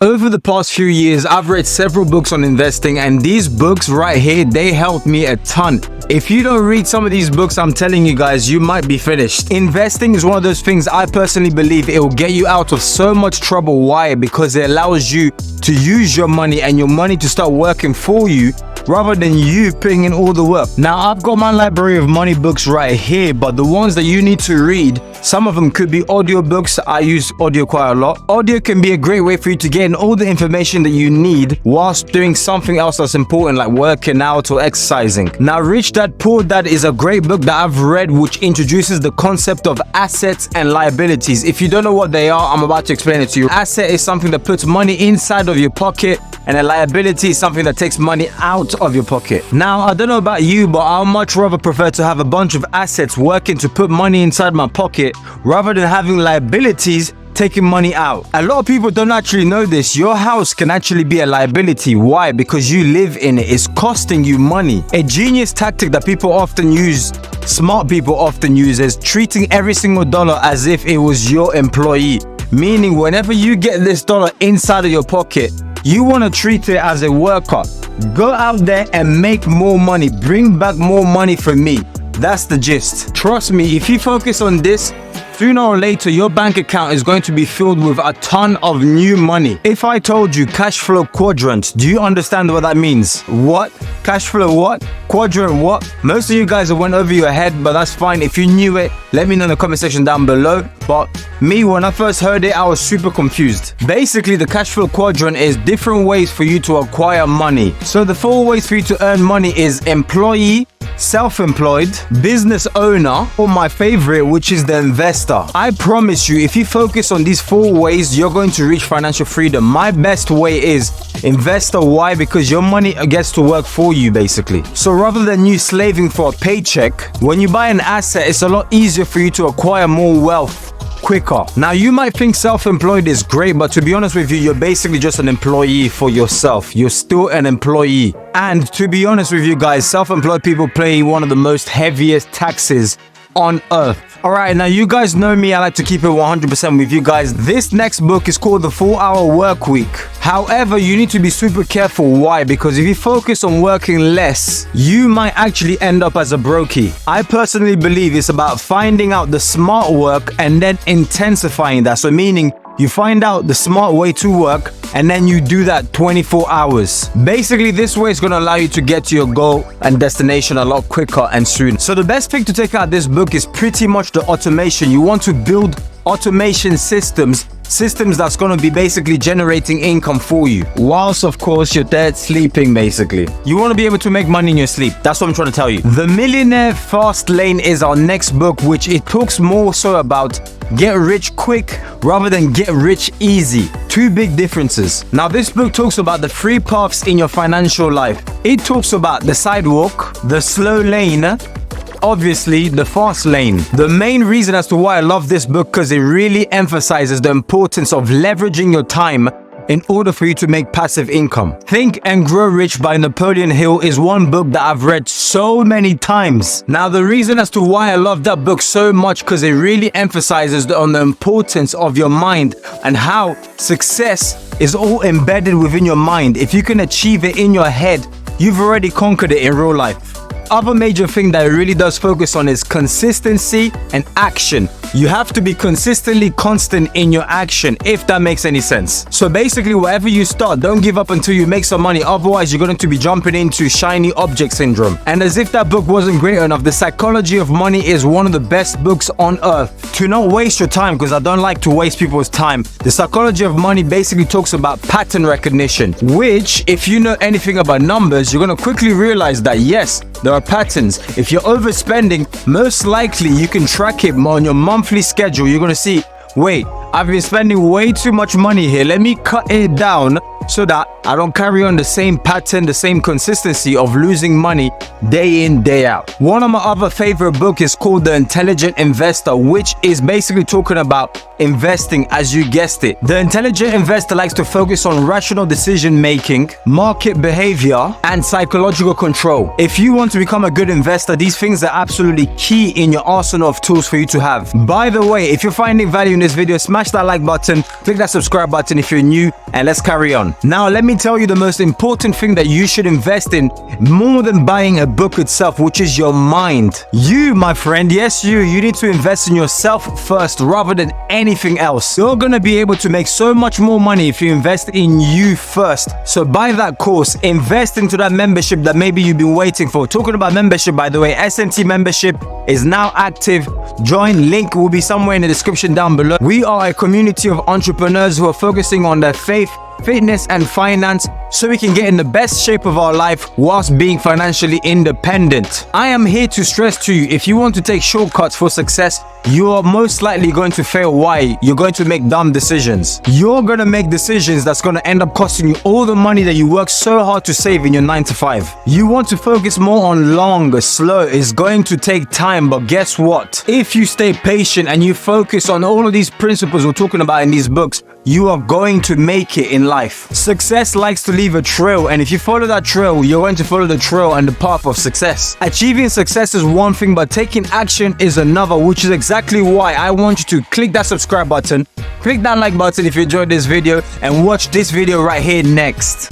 Over the past few years, I've read several books on investing, and these books right here, they helped me a ton. If you don't read some of these books, I'm telling you guys, you might be finished. Investing is one of those things I personally believe it will get you out of so much trouble. Why? Because it allows you to use your money and your money to start working for you rather than you putting in all the work. Now, I've got my library of money books right here, but the ones that you need to read, some of them could be audiobooks. I use audio quite a lot. Audio can be a great way for you to get all the information that you need whilst doing something else that's important, like working out or exercising. Now, Rich Dad Poor Dad is a great book that I've read, which introduces the concept of assets and liabilities. If you don't know what they are, I'm about to explain it to you. Asset is something that puts money inside of your pocket, and a liability is something that takes money out of your pocket. Now, I don't know about you, but I'd much rather prefer to have a bunch of assets working to put money inside my pocket rather than having liabilities taking money out. A lot of people don't actually know this. Your house can actually be a liability. Why? Because you live in it. It's costing you money. A genius tactic that people often use, smart people often use, is treating every single dollar as if it was your employee. Meaning, whenever you get this dollar inside of your pocket, you want to treat it as a worker. Go out there and make more money. Bring back more money for me. That's the gist. Trust me, if you focus on this, sooner or later, your bank account is going to be filled with a ton of new money. If I told you cash flow quadrant, do you understand what that means? What? Cash flow what? Quadrant what? Most of you guys have went over your head, but that's fine. If you knew it, let me know in the comment section down below. But me, when I first heard it, I was super confused. Basically, the cash flow quadrant is different ways for you to acquire money. So the 4 ways for you to earn money is employee, self-employed, business owner, or my favorite, which is the investor. I promise you, if you focus on these 4 ways, you're going to reach financial freedom. My best way is investor. Why? Because your money gets to work for you, basically. So rather than you slaving for a paycheck, when you buy an asset, it's a lot easier for you to acquire more wealth quicker. Now, you might think self-employed is great, but to be honest with you, you're basically just an employee for yourself. You're still an employee. And to be honest with you guys, self-employed people pay one of the most heaviest taxes on earth. Alright, now you guys know me, I like to keep it 100% with you guys. This next book is called The 4-Hour Work Week. However, you need to be super careful. Why? Because if you focus on working less, you might actually end up as a brokey. I personally believe it's about finding out the smart work and then intensifying that. So meaning, you find out the smart way to work and then you do that 24 hours. Basically, this way is going to allow you to get to your goal and destination a lot quicker and soon. So the best thing to take out of this book is pretty much the automation. You want to build automation systems that's going to be basically generating income for you, whilst of course you're dead sleeping. Basically, you want to be able to make money in your sleep. That's what I'm trying to tell you. The Millionaire Fast Lane is our next book, which it talks more so about get rich quick rather than get rich easy. 2 big differences. Now, this book talks about the 3 paths in your financial life. It talks about the sidewalk, the slow lane, obviously the fast lane. The main reason as to why I love this book, because it really emphasizes the importance of leveraging your time in order for you to make passive income. Think and Grow Rich by Napoleon Hill is one book that I've read so many times. Now, the reason as to why I love that book so much, because it really emphasizes on the importance of your mind and how success is all embedded within your mind. If you can achieve it in your head, you've already conquered it in real life. Other major thing that it really does focus on is consistency and action. You have to be consistently constant in your action, if that makes any sense. So basically, whatever you start, don't give up until you make some money. Otherwise, you're going to be jumping into shiny object syndrome. And as if that book wasn't great enough, The Psychology of Money is one of the best books on earth. To not waste your time, because I don't like to waste people's time. The Psychology of Money basically talks about pattern recognition, which, if you know anything about numbers, you're going to quickly realize that yes, there are patterns. If you're overspending, most likely you can track it on your monthly schedule. You're going to see, wait, I've been spending way too much money here. Let me cut it down so that I don't carry on the same pattern, the same consistency of losing money day in, day out. One of my other favorite books is called The Intelligent Investor, which is basically talking about investing, as you guessed it. The intelligent investor likes to focus on rational decision making, market behavior, and psychological control. If you want to become a good investor, these things are absolutely key in your arsenal of tools for you to have. By the way, if you're finding value in this video, smash that like button, click that subscribe button if you're new, and let's carry on. Now, let me tell you the most important thing that you should invest in more than buying a book itself, which is your mind. You, my friend, yes, you need to invest in yourself first rather than anything else. You're gonna be able to make so much more money if you invest in you first. So buy that course, invest into that membership that maybe you've been waiting for. Talking about membership, by the way, SNT membership is now active. Join, link will be somewhere in the description down below. We are a community of entrepreneurs who are focusing on their faith, fitness, and finance so we can get in the best shape of our life whilst being financially independent. I am here to stress to you, if you want to take shortcuts for success, you are most likely going to fail. Why? You're going to make dumb decisions. You're going to make decisions that's going to end up costing you all the money that you work so hard to save in your 9 to 5. You want to focus more on long, slow. It's going to take time, but guess what? If you stay patient and you focus on all of these principles we're talking about in these books, you are going to make it in life. Success likes to leave a trail, and if you follow that trail, you're going to follow the trail and the path of success. Achieving success is one thing, but taking action is another, which is exactly why I want you to click that subscribe button, click that like button if you enjoyed this video, and watch this video right here next.